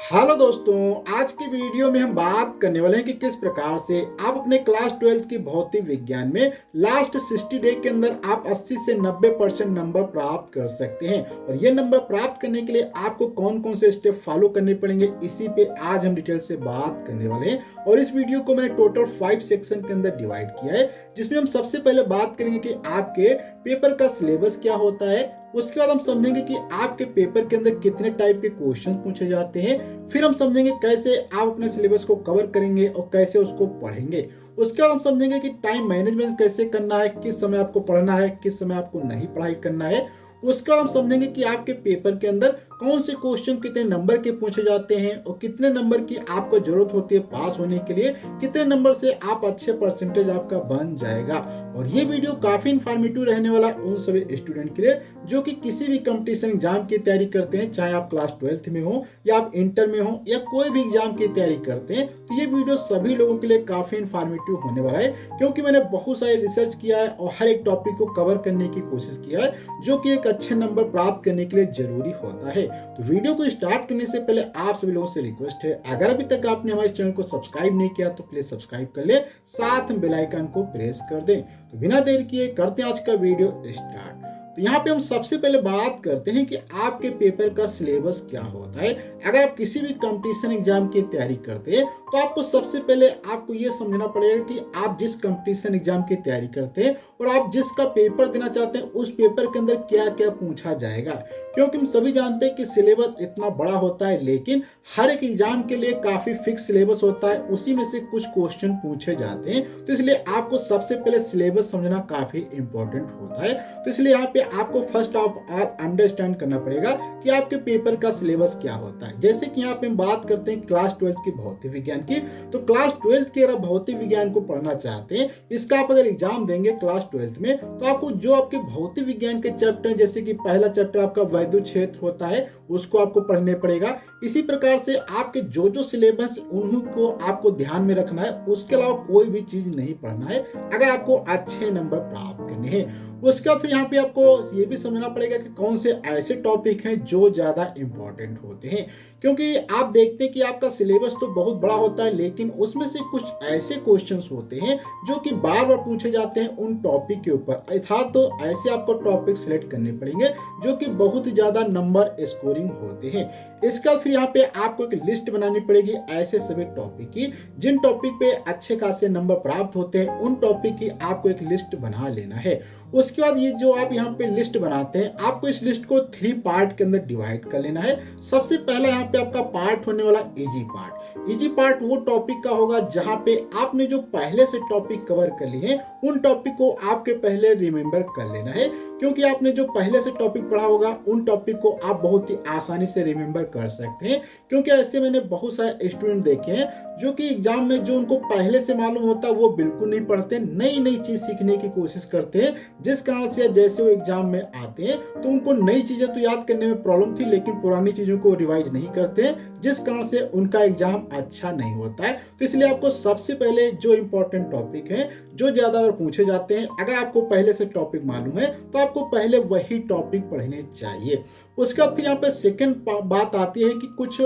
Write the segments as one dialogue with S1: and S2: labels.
S1: Hello दोस्तों, आज की वीडियो में हम बात करने वाले हैं कि किस प्रकार से आप अपने क्लास 12 की भौतिक विज्ञान में लास्ट 60 डे के अंदर आप 80 से 90% नंबर प्राप्त कर सकते हैं। और ये नंबर प्राप्त करने के लिए आपको कौन कौन से स्टेप फॉलो करने पड़ेंगे, इसी पे आज हम डिटेल से बात करने वाले हैं। और इस वीडियो को मैंने टोटल 5 सेक्शन के अंदर डिवाइड किया है, जिसमें हम सबसे पहले बात करेंगे कि आपके पेपर का सिलेबस क्या होता है। उसके बाद हम समझेंगे कि आपके पेपर के अंदर कितने टाइप के क्वेश्चन पूछे जाते हैं। फिर हम समझेंगे कैसे आप अपने सिलेबस को कवर करेंगे और कैसे उसको पढ़ेंगे। उसके बाद हम समझेंगे कि टाइम मैनेजमेंट कैसे करना है, किस समय आपको पढ़ना है, किस समय आपको नहीं पढ़ाई करना है। उसके बाद हम समझेंगे कि आपके पेपर के अंदर कौन से क्वेश्चन कितने नंबर के पूछे जाते हैं और कितने नंबर की आपको जरूरत होती है पास होने के लिए, कितने नंबर से आप अच्छे परसेंटेज आपका बन जाएगा। और ये वीडियो काफी इंफॉर्मेटिव रहने वाला उन सभी स्टूडेंट के लिए जो कि किसी भी कंपटीशन एग्जाम की तैयारी करते हैं, चाहे आप क्लास 12 में हो या आप इंटर में हो या कोई भी एग्जाम की तैयारी करते हैं। तो ये वीडियो सभी लोगों के लिए काफी इंफॉर्मेटिव होने वाला है, क्योंकि मैंने बहुत सारे रिसर्च किया है और हर एक टॉपिक को कवर करने की कोशिश किया है, जो कि एक अच्छे नंबर प्राप्त करने के लिए जरूरी होता है। तो वीडियो को स्टार्ट करने से पहले आप सभी लोगों से रिक्वेस्ट है, अगर अभी तक आपने हमारे चैनल को सब्सक्राइब नहीं किया तो प्लीज सब्सक्राइब कर ले, साथ में बेल आइकन को प्रेस कर दें। तो बिना देर किए करते हैं आज का वीडियो स्टार्ट। तो यहाँ पे हम सबसे पहले बात करते हैं कि आपके पेपर का सिलेबस क्या होता है। अगर आप किसी भी कंपटीशन एग्जाम की तैयारी करते हैं तो आपको सबसे पहले आपको ये समझना पड़ेगा कि आप जिस कंपटीशन एग्जाम की तैयारी करते हैं और आप जिसका पेपर देना चाहते हैं उस पेपर के अंदर क्या क्या पूछा जाएगा। क्योंकि हम सभी जानते हैं कि सिलेबस इतना बड़ा होता है, लेकिन हर एक एग्जाम के लिए काफी फिक्स सिलेबस होता है, उसी में से कुछ क्वेश्चन पूछे जाते हैं। तो इसलिए आपको सबसे पहले सिलेबस समझना काफी इंपॉर्टेंट होता है। तो इसलिए यहाँ पे आपको फर्स्ट ऑफ ऑल अंडरस्टैंड करना पड़ेगा कि आपके पेपर का सिलेबस क्या होता है। जैसे कि यहाँ पे हम बात करते हैं क्लास 12 की भौतिक विज्ञान की, तो क्लास 12 के अगर भौतिक विज्ञान को पढ़ना चाहते हैं, इसका आप अगर एग्जाम देंगे क्लास 12 में, तो आपको जो आपके भौतिक विज्ञान के चैप्टर, जैसे कि पहला चैप्टर आपका वैद्युत क्षेत्र होता है, उसको आपको पढ़ने पड़ेगा। इसी प्रकार से आपके जो जो सिलेबस उन्हीं को आपको ध्यान में रखना है, उसके अलावा कोई भी चीज नहीं पढ़ना है अगर आपको अच्छे नंबर प्राप्त करने हैं। उसके बाद फिर यहाँ पे आपको ये भी समझना पड़ेगा कि कौन से ऐसे टॉपिक हैं जो ज्यादा इंपॉर्टेंट होते हैं। क्योंकि आप देखते हैं कि आपका सिलेबस तो बहुत बड़ा होता है, लेकिन उसमें से कुछ ऐसे क्वेश्चंस होते हैं जो कि बार बार पूछे जाते हैं उन टॉपिक के ऊपर, अर्थात तो ऐसे आपको टॉपिक सिलेक्ट करने पड़ेंगे जो कि बहुत ही ज्यादा नंबर स्कोरिंग होते हैं। इसका फिर यहाँ पे आपको एक लिस्ट बनानी पड़ेगी ऐसे सभी टॉपिक की, जिन टॉपिक पे अच्छे खासे नंबर प्राप्त होते हैं, उन टॉपिक की आपको एक लिस्ट बना लेना है। उसके बाद ये जो आप यहाँ पे लिस्ट बनाते हैं, आपको इस लिस्ट को 3 पार्ट के अंदर डिवाइड कर लेना है। सबसे पहला यहाँ पे आपका पार्ट होने वाला इजी पार्ट। इजी पार्ट वो टॉपिक का होगा जहाँ पे आपने जो पहले से टॉपिक कवर कर लिए हैं, उन टॉपिक को आपके पहले रिमेम्बर कर लेना है। क्योंकि आपने जो पहले से टॉपिक पढ़ा होगा, उन टॉपिक को आप बहुत ही आसानी से रिमेम्बर कर सकते हैं। क्योंकि ऐसे मैंने बहुत सारे स्टूडेंट देखे हैं जो कि एग्जाम में जो उनको पहले से मालूम होता है वो बिल्कुल नहीं पढ़ते, नई नई चीज सीखने की कोशिश करते हैं, जिस कारण से जैसे वो एग्जाम में आते हैं तो उनको नई चीजें तो याद करने में प्रॉब्लम थी, लेकिन पुरानी चीजों को रिवाइज नहीं करते हैं, जिस कारण से उनका एग्जाम अच्छा नहीं होता है। तो इसलिए आपको सबसे पहले जो इंपॉर्टेंट टॉपिक है, जो ज्यादा अगर पूछे जाते हैं, अगर आपको पहले से टॉपिक मालूम है तो आपको पहले वही टॉपिक पढ़ने चाहिए। उसका फिर यहाँ पे सेकंड बात आती है कि कुछ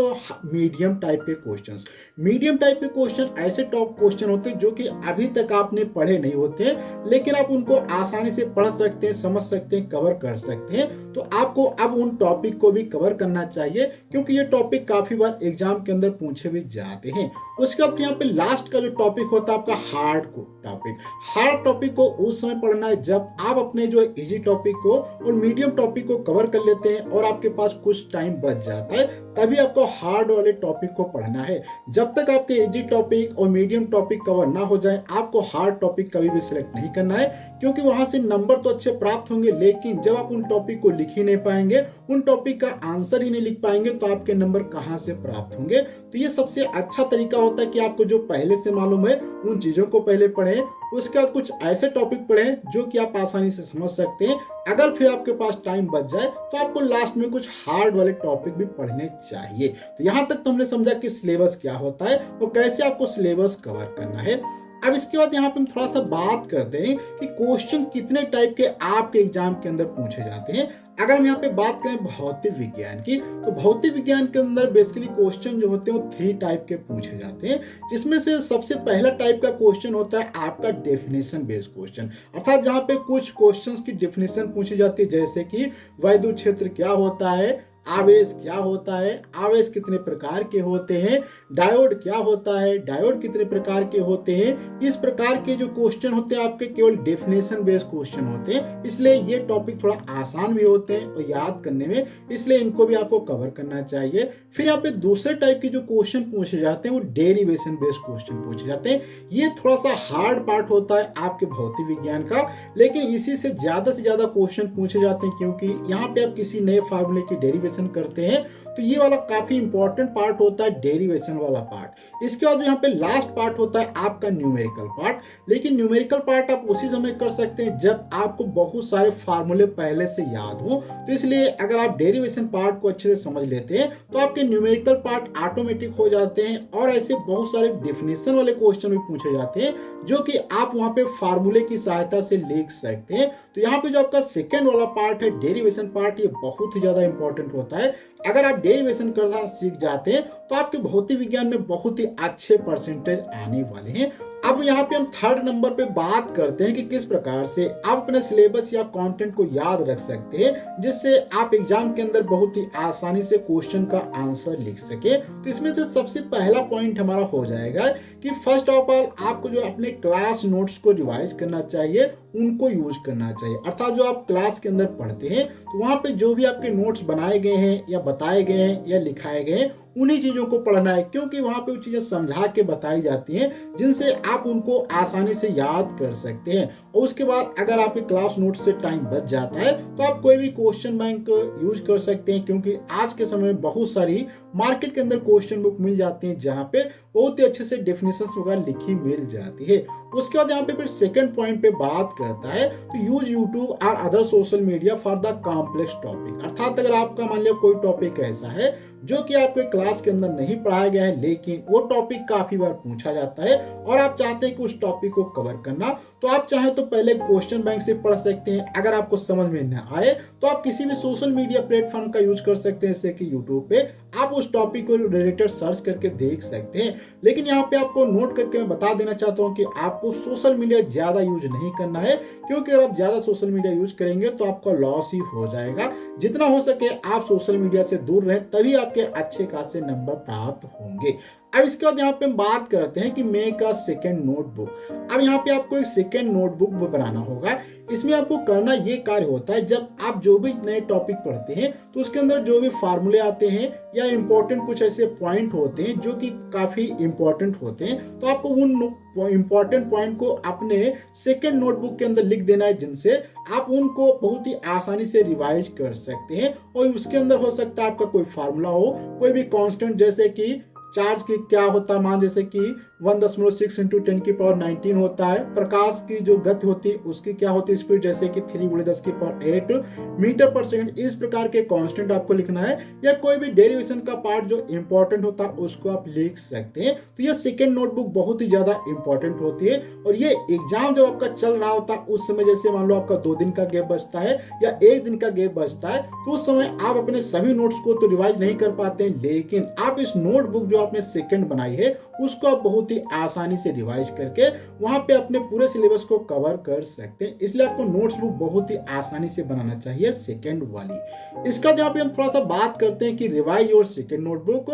S1: मीडियम टाइप के क्वेश्चंस। मीडियम टाइप के क्वेश्चन ऐसे टॉप क्वेश्चन होते हैं जो कि अभी तक आपने पढ़े नहीं होते हैं, लेकिन आप उनको आसानी से पढ़ सकते हैं, समझ सकते हैं, कवर कर सकते हैं। तो आपको अब उन टॉपिक को भी कवर करना चाहिए, क्योंकि ये टॉपिक काफी बार एग्जाम के अंदर पूछे भी जाते हैं। उसके बाद यहाँ पे लास्ट का जो टॉपिक होता है आपका हार्ड टॉपिक। हार्ड टॉपिक को उस समय पढ़ना है जब आप अपने जो इजी टॉपिक को और मीडियम टॉपिक को कवर कर लेते हैं और आपके पास कुछ टाइम बच जाता है, तभी आपको हार्ड वाले टॉपिक को पढ़ना है। जब तक आपके इजी टॉपिक और मीडियम टॉपिक कवर ना हो जाए, आपको हार्ड टॉपिक कभी भी सिलेक्ट नहीं करना है। क्योंकि वहां से नंबर तो अच्छे प्राप्त होंगे, लेकिन जब आप उन टॉपिक को लिख ही नहीं पाएंगे, उन टॉपिक का आंसर ही नहीं लिख पाएंगे, तो आपके नंबर कहां से प्राप्त होंगे। तो ये सबसे अच्छा तरीका होता है कि आपको जो पहले से मालूम है उन चीजों को पहले पढ़ें, उसके बाद कुछ ऐसे टॉपिक पढ़ें जो कि आप आसानी से समझ सकते हैं। अगर फिर आपके पास टाइम बच जाए तो आपको लास्ट में कुछ हार्ड वाले टॉपिक भी पढ़ने चाहिए। तो यहाँ तक तो हमने समझा कि सिलेबस क्या होता है और कैसे आपको सिलेबस कवर करना है। अब इसके बाद यहाँ पे हम थोड़ा सा बात करते हैं कि क्वेश्चन कितने टाइप के आपके एग्जाम के अंदर पूछे जाते हैं। अगर हम यहाँ पे बात करें भौतिक विज्ञान की, तो भौतिक विज्ञान के अंदर बेसिकली क्वेश्चन जो होते हैं वो 3 टाइप के पूछे जाते हैं, जिसमें से सबसे पहला टाइप का क्वेश्चन होता है आपका डेफिनेशन बेस्ड क्वेश्चन, अर्थात जहाँ पे कुछ क्वेश्चंस की डेफिनेशन पूछी जाती है, जैसे कि वैद्युत क्षेत्र क्या होता है, आवेश क्या होता है, आवेश कितने प्रकार के होते हैं, डायोड क्या होता है, डायोड कितने प्रकार के होते हैं। इस प्रकार के जो क्वेश्चन होते हैं आपके केवल डेफिनेशन बेस्ड क्वेश्चन होते हैं, इसलिए ये टॉपिक थोड़ा आसान भी होते हैं और याद करने में, इसलिए इनको भी आपको कवर करना चाहिए। फिर यहाँ पे दूसरे टाइप के जो क्वेश्चन पूछे जाते हैं वो डेरिवेशन बेस्ड क्वेश्चन पूछे जाते हैं। ये थोड़ा सा हार्ड पार्ट होता है आपके भौतिक विज्ञान का, लेकिन इसी से ज्यादा क्वेश्चन पूछे जाते हैं, क्योंकि यहाँ पे आप किसी नए फार्मूले की डेरिवेशन करते हैं, तो ये वाला काफी इंपॉर्टेंट पार्ट होता है, डेरिवेशन वाला पार्ट। इसके बाद यहाँ पे लास्ट पार्ट होता है आपका न्यूमेरिकल पार्ट, लेकिन न्यूमेरिकल पार्ट आप उसी समय कर सकते हैं जब आपको बहुत सारे फार्मूले पहले से याद हो। तो इसलिए अगर आप डेरिवेशन पार्ट को अच्छे से समझ लेते हैं तो आपके न्यूमेरिकल पार्ट ऑटोमेटिक हो जाते हैं, और ऐसे बहुत सारे डेफिनेशन वाले क्वेश्चन भी पूछे जाते हैं जो कि आप वहां पे फार्मूले की सहायता से लिख सकते हैं। तो यहाँ पे जो आपका सेकेंड वाला पार्ट है डेरिवेशन पार्ट, ये बहुत ही ज्यादा इंपॉर्टेंट होता है। अगर आप डेरिवेशन करना सीख जाते हैं तो आपके भौतिक विज्ञान में बहुत ही अच्छे परसेंटेज आने वाले हैं। अब यहाँ पे हम थर्ड नंबर पे बात करते हैं कि किस प्रकार से आप अपने सिलेबस या कंटेंट को याद रख सकते हैं, जिससे आप एग्जाम के अंदर बहुत ही आसानी से क्वेश्चन का आंसर लिख सके। तो इसमें से सबसे पहला पॉइंट हमारा हो जाएगा कि फर्स्ट ऑफ ऑल आपको जो अपने क्लास नोट्स को रिवाइज करना चाहिए, उनको यूज करना चाहिए। अर्थात जो आप क्लास के अंदर पढ़ते हैं तो वहां पे जो भी आपके नोट्स बनाए गए हैं या बताए गए हैं या लिखाए गए हैं, उन्हीं चीजों को पढ़ना है, क्योंकि वहां पे वो चीजें समझा के बताई जाती हैं जिनसे आप उनको आसानी से याद कर सकते हैं। और उसके बाद अगर आपके क्लास नोट से टाइम बच जाता है तो आप कोई भी क्वेश्चन बैंक यूज कर सकते हैं, क्योंकि आज के समय में बहुत सारी मार्केट के अंदर क्वेश्चन बुक मिल जाती हैं जहां पे बहुत ही अच्छे से डेफिनेशन वगैरह लिखी मिल जाती है। उसके बाद यहाँ पे फिर सेकंड पॉइंट पे बात करता है तो यूज यूट्यूब और other social media for the complex topic. अर्थात अगर आपका मान लिया कोई टॉपिक ऐसा है जो कि आपके क्लास के अंदर नहीं पढ़ाया गया है, लेकिन वो टॉपिक काफी बार पूछा जाता है और आप चाहते हैं कि उस टॉपिक को कवर करना, तो आप चाहे तो पहले क्वेश्चन बैंक से पढ़ सकते हैं। अगर आपको समझ में न आए तो आप किसी भी सोशल मीडिया प्लेटफॉर्म का यूज कर सकते हैं, जैसे कि यूट्यूब पे आप उस टॉपिक को रिलेटेड सर्च करके देख सकते हैं। लेकिन यहाँ पे आपको नोट करके मैं बता देना चाहता हूँ कि आपको सोशल मीडिया ज्यादा यूज नहीं करना है, क्योंकि अगर आप ज्यादा सोशल मीडिया यूज करेंगे तो आपका लॉस ही हो जाएगा। जितना हो सके आप सोशल मीडिया से दूर रहें, तभी आपके अच्छे खासे नंबर प्राप्त होंगे। अब इसके बाद यहाँ पे हम बात करते हैं कि मेक अ सेकेंड नोटबुक। अब यहाँ पे आपको एक सेकेंड नोटबुक बनाना होगा। इसमें आपको करना ये कार्य होता है, जब आप जो भी नए टॉपिक पढ़ते हैं तो उसके अंदर जो भी फार्मूले आते हैं या इंपॉर्टेंट कुछ ऐसे पॉइंट होते हैं जो कि काफी इंपॉर्टेंट होते हैं, तो आपको उन इंपॉर्टेंट पॉइंट को अपने सेकेंड नोटबुक के अंदर लिख देना है, जिनसे आप उनको बहुत ही आसानी से रिवाइज कर सकते हैं। और उसके अंदर हो सकता है आपका कोई फार्मूला हो, कोई भी कांस्टेंट, जैसे कि चार्ज की क्या होता है, मान जैसे कि 1.6 इंटू 10 की पावर 19 होता है। प्रकाश की जो गति होती है उसकी क्या होती है स्पीड, जैसे कि 3 × 10 की पावर 8 मीटर पर सेकंड। इस प्रकार के कांस्टेंट आपको लिखना है, या कोई भी डेरिवेशन का पार्ट जो इंपॉर्टेंट होता है उसको आप लिख सकते हैं। तो ये सेकेंड नोटबुक बहुत ही ज्यादा इंपॉर्टेंट होती है। और ये एग्जाम जब आपका चल रहा होता है उस समय, जैसे मान लो आपका 2 दिन का गैप बचता है या 1 दिन का गैप बचता है, तो उस समय आप अपने सभी नोट्स को तो रिवाइज नहीं कर पाते हैं, लेकिन आप इस नोटबुक जो आपने सेकेंड बनाई है उसको आप बहुत ही आसानी से रिवाइज करके वहां पे अपने पूरे सिलेबस को कवर कर सकते हैं। इसलिए आपको नोट्स बुक बहुत ही आसानी से बनाना चाहिए सेकेंड वाली। इसका यहाँ पे हम थोड़ा सा बात करते हैं कि revise your second notebook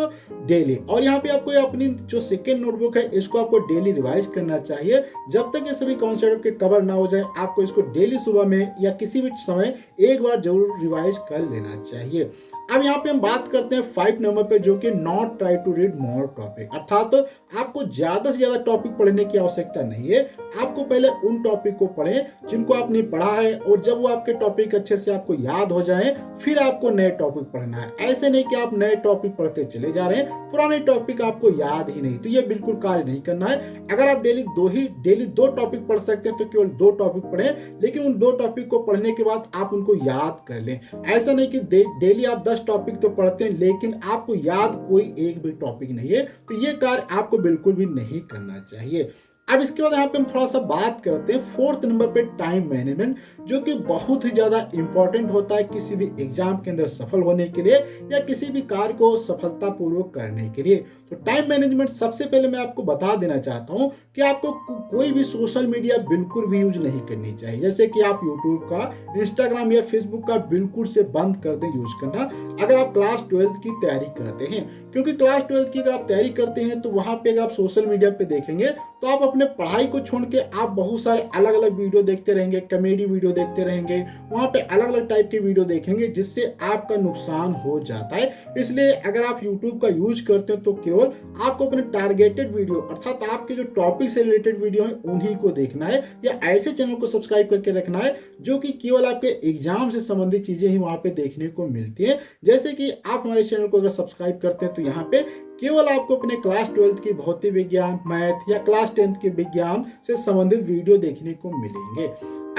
S1: daily. और यहाँ पे आपको अपनी जो सेकेंड नोटबुक है इसको आपको डेली रिवाइज करना चाहिए। जब तक ये सभी कॉन्सेप्ट के कवर ना हो जाए, आपको इसको डेली सुबह में या किसी भी समय एक बार जरूर रिवाइज कर लेना चाहिए। अब यहाँ पे हम बात करते हैं 5 नंबर पे, जो कि not try to read more topic. अर्थात तो आपको ज्यादा से ज्यादा टॉपिक पढ़ने की आवश्यकता नहीं है। आपको पहले उन टॉपिक को पढ़ें जिनको आपने पढ़ा है, और जब वो आपके टॉपिक अच्छे से आपको याद हो जाए फिर आपको नए टॉपिक पढ़ना है। ऐसे नहीं कि आप नए टॉपिक पढ़ते चले जा रहे हैं, पुराने टॉपिक आपको याद ही नहीं, तो ये बिल्कुल कार्य नहीं करना है। अगर आप डेली 2 टॉपिक पढ़ सकते हैं तो केवल 2 टॉपिक पढ़ें, लेकिन उन 2 टॉपिक को पढ़ने के बाद आप उनको याद कर लें। ऐसा नहीं कि डेली आप 10 टॉपिक तो पढ़ते हैं लेकिन आपको याद कोई एक भी टॉपिक नहीं है, तो ये कार्य आपको बिल्कुल भी नहीं करना चाहिए। अब इसके बाद यहाँ पे हम थोड़ा सा बात करते हैं फोर्थ नंबर पे टाइम मैनेजमेंट, जो कि बहुत ही ज्यादा इंपॉर्टेंट होता है किसी भी एग्जाम के अंदर सफल होने के लिए या किसी भी कार्य को सफलतापूर्वक करने के लिए। तो टाइम मैनेजमेंट सबसे पहले मैं आपको बता देना चाहता हूं कि आपको कोई भी सोशल मीडिया बिल्कुल भी यूज नहीं करनी चाहिए, जैसे कि आप यूट्यूब का, इंस्टाग्राम या फेसबुक का बिल्कुल से बंद कर दें यूज करना अगर आप क्लास 12 की तैयारी करते हैं। क्योंकि क्लास 12 की अगर आप तैयारी करते हैं तो वहां पे अगर आप सोशल मीडिया पे देखेंगे तो आप अपने पढ़ाई को छोड़ के आप बहुत सारे अलग अलग वीडियो देखते रहेंगे, कॉमेडी वीडियो देखते रहेंगे, वहां पे अलग अलग टाइप के वीडियो देखेंगे जिससे आपका नुकसान हो जाता है। इसलिए अगर आप यूट्यूब का यूज करते हैं तो केवल आपको अपने टारगेटेड वीडियो अर्थात आपके जो टॉपिक से रिलेटेड वीडियो है उन्हीं को देखना है या ऐसे चैनल को सब्सक्राइब करके रखना है जो कि केवल आपके एग्जाम से संबंधित चीजें ही वहां पे देखने को मिलती है। जैसे कि आप हमारे चैनल को अगर सब्सक्राइब करते हैं तो यहाँ पे केवल आपको अपने क्लास 12 की भौतिक विज्ञान, मैथ या क्लास 10 के विज्ञान से संबंधित वीडियो देखने को मिलेंगे।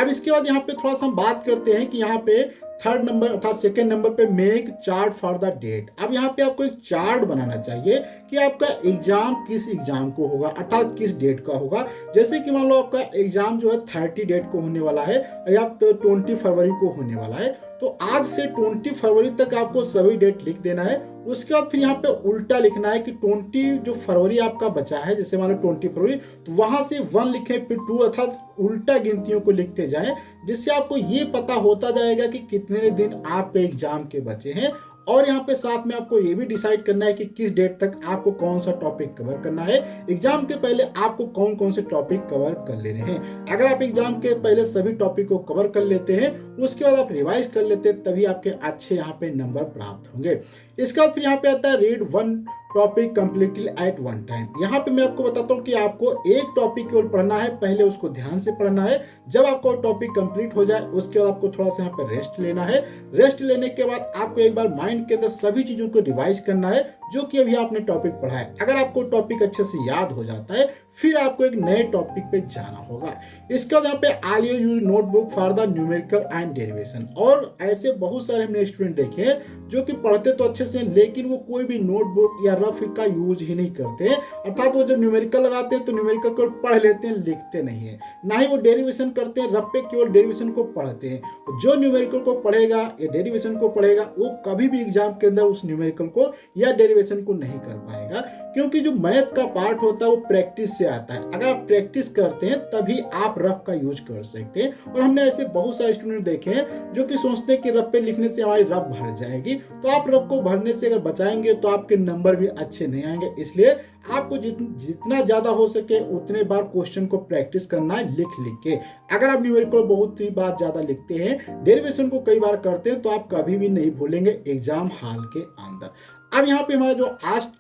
S1: अब इसके बाद यहाँ पे थोड़ा सा हम बात करते हैं कि यहाँ पे थर्ड नंबर अर्थात सेकंड नंबर पे make chart for the date. अब यहाँ पे आपको एक चार्ट बनाना चाहिए कि आपका एग्जाम किस एग्जाम को होगा अर्थात किस डेट का होगा। जैसे कि मान लो आपका एग्जाम जो है 30 डेट को होने वाला है या 20 फरवरी को होने वाला है, तो आज से 20 फरवरी तक आपको सभी डेट लिख देना है। उसके बाद फिर यहाँ पे उल्टा लिखना है कि 20 जो फरवरी आपका बचा है, जैसे मान लो 20 फरवरी, तो वहां से 1 लिखें फिर 2 अर्थात उल्टा गिनतियों को लिखते जाएं, जिससे आपको ये पता होता जाएगा कि कितने दिन आप पे एग्जाम के बचे हैं। और यहाँ पे साथ में आपको ये भी डिसाइड करना है कि किस डेट तक आपको कौन सा टॉपिक कवर करना है। एग्जाम के पहले आपको कौन कौन से टॉपिक कवर कर लेने हैं। अगर आप एग्जाम के पहले सभी टॉपिक को कवर कर लेते हैं, उसके बाद आप रिवाइज कर लेते हैं, तभी आपके अच्छे यहाँ पे नंबर प्राप्त होंगे। इसके बाद फिर यहाँ पे आता है read 1 topic completely eight 1 time. यहाँ पे मैं आपको बताता हूँ कि आपको एक टॉपिक केवल पढ़ना है, पहले उसको ध्यान से पढ़ना है। जब आपको टॉपिक कंप्लीट हो जाए उसके बाद आपको थोड़ा सा यहाँ पे रेस्ट लेना है। रेस्ट लेने के बाद आपको एक बार माइंड के अंदर सभी चीजों को रिवाइज करना है जो कि अभी आपने टॉपिक पढ़ा है। अगर आपको टॉपिक अच्छे से याद हो जाता है फिर आपको एक नए टॉपिक पे जाना होगा। इसके बाद यहाँ पे आलियो use notebook for the numerical and derivation. और ऐसे बहुत सारे हमने स्टूडेंट देखे हैं जो कि पढ़ते तो अच्छे से लेकिन वो कोई भी नोटबुक या रफ का यूज ही नहीं करते हैं, अर्थात वो जब न्यूमेरिकल लगाते हैं तो न्यूमेरिकल को पढ़ लेते हैं, लिखते नहीं है। ना ही वो डेरिवेशन करते हैं, रफ पे केवल डेरिवेशन को पढ़ते हैं। जो न्यूमेरिकल को पढ़ेगा या डेरिवेशन को पढ़ेगा वो कभी भी एग्जाम के अंदर उस न्यूमेरिकल को या डेरिवेशन को नहीं कर पाएगा, क्योंकि जो मैथ का पार्ट होता है वो प्रैक्टिस से आता है। अगर आप प्रैक्टिस करते हैं तभी आप रफ का यूज कर सकते हैं। और हमने ऐसे बहुत सारे स्टूडेंट देखे हैं जो कि सोचते हैं कि रफ पे लिखने से हमारी रफ भर जाएगी, तो आप रफ को भरने से अगर बचाएंगे तो आपके नंबर भी अच्छे नहीं आएंगे। इसलिए आपको जितना ज्यादा हो सके उतने बार क्वेश्चन को प्रैक्टिस करना है लिख लिख के। अगर आप न्यूमेरिकल बहुत ही बार ज्यादा लिखते हैं, डेरिवेशन को कई बार करते हैं, तो आप कभी भी नहीं भूलेंगे एग्जाम हॉल के अंदर। अब यहाँ पे हमारा जो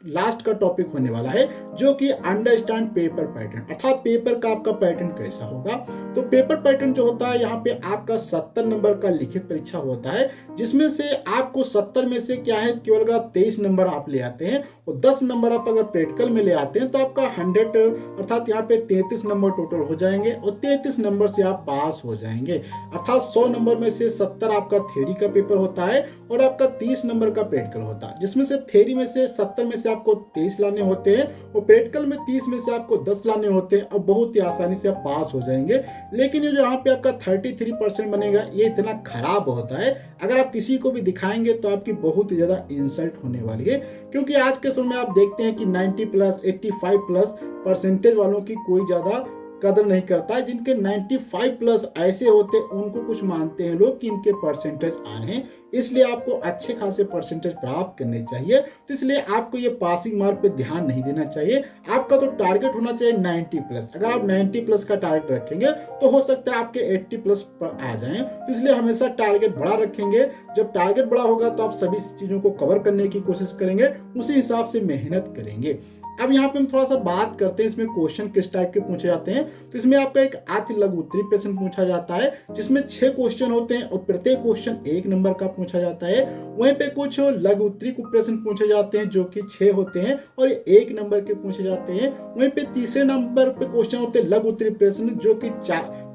S1: लास्ट का टॉपिक होने वाला है जो कि अंडरस्टैंड पेपर पैटर्न, अर्थात पेपर का आपका पैटर्न कैसा होगा। तो पेपर पैटर्न जो होता है यहाँ पे आपका 70 नंबर का लिखित परीक्षा होता है, जिसमें से आपको 70 में से क्या है केवल अगर आप 23 नंबर आप ले आते हैं और 10 नंबर आप अगर प्रैक्टिकल में ले आते हैं तो आपका 100 अर्थात यहाँ पे 33 नंबर टोटल हो जाएंगे और 33 नंबर से आप पास हो जाएंगे। अर्थात 100 नंबर में से 70 आपका थ्योरी का पेपर होता है और आपका 30 नंबर का प्रैक्टिकल होता है, जिसमें से थ्योरी में से 70 में से आपको 23 लाने होते हैं और प्रैक्टिकल में 30 में से आपको 10 लाने होते हैं और बहुत ही आसानी से आप पास हो जाएंगे। लेकिन ये जो यहाँ पे आपका 33% बनेगा ये इतना खराब होता है, अगर आप किसी को भी दिखाएंगे तो आपकी बहुत ही ज्यादा इंसल्ट होने वाली है। क्योंकि आज के समय में आप देखते हैं कि 90+, 85+ परसेंटेज वालों की कोई ज्यादा कदर नहीं करता है। जिनके 95+ ऐसे होते उनको कुछ मानते हैं लोग कि इनके परसेंटेज आए हैं, इसलिए आपको अच्छे खासे परसेंटेज प्राप्त करने चाहिए। तो इसलिए आपको ये पासिंग मार्क पे ध्यान नहीं देना चाहिए। आपका तो टारगेट होना चाहिए 90+। अगर आप 90+ का टारगेट रखेंगे तो हो सकता है आपके 80+ पर आ जाएं। तो इसलिए हमेशा टारगेट बड़ा रखेंगे। जब टारगेट बड़ा होगा तो आप सभी चीजों को कवर करने की कोशिश करेंगे, उसी हिसाब से मेहनत करेंगे। अब यहाँ पे हम थोड़ा सा बात करते हैं इसमें क्वेश्चन किस टाइप के पूछे जाते हैं। तो इसमें आपका एक अति लघु उत्तरीय प्रश्न पूछा जाता है जिसमें 6 क्वेश्चन होते हैं और प्रत्येक क्वेश्चन 1 नंबर का पूछा जाता है। वहीं पे कुछ लघु उत्तरीय प्रश्न पूछे जाते हैं जो कि 6 होते हैं और 1 नंबर के पूछे जाते हैं। वहीं पे तीसरे नंबर पे क्वेश्चन होते हैं लघु उत्तरीय प्रश्न जो कि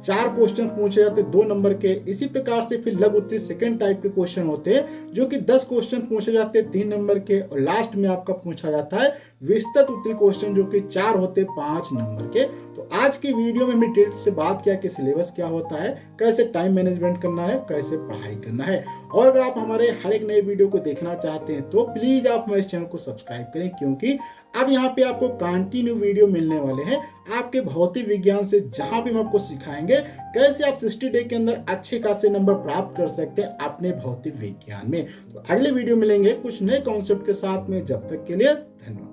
S1: 4 क्वेश्चन पूछे जाते 2 नंबर के। इसी प्रकार से फिर लघु उत्तरीय सेकंड टाइप के क्वेश्चन होते हैं जो कि 10 क्वेश्चन पूछे जाते हैं 3 नंबर के। और लास्ट में आपका पूछा जाता है विस्तृत उत्तरीय क्वेश्चन जो कि 4 होते 5 नंबर के। तो आज की वीडियो में हमने डिटेल से बात किया कि सिलेबस क्या होता है, कैसे टाइम मैनेजमेंट करना है, कैसे पढ़ाई करना है। और अगर आप हमारे हर एक नए वीडियो को देखना चाहते हैं तो प्लीज आप हमारे चैनल को सब्सक्राइब करें, क्योंकि अब यहाँ पे आपको कंटिन्यू वीडियो मिलने वाले हैं आपके भौतिक विज्ञान से, जहां भी हम आपको सिखाएंगे कैसे आप 60 डे के अंदर अच्छे खासे नंबर प्राप्त कर सकते हैं अपने भौतिक विज्ञान में। तो अगले वीडियो मिलेंगे कुछ नए कॉन्सेप्ट के साथ में, जब तक के लिए धन्यवाद।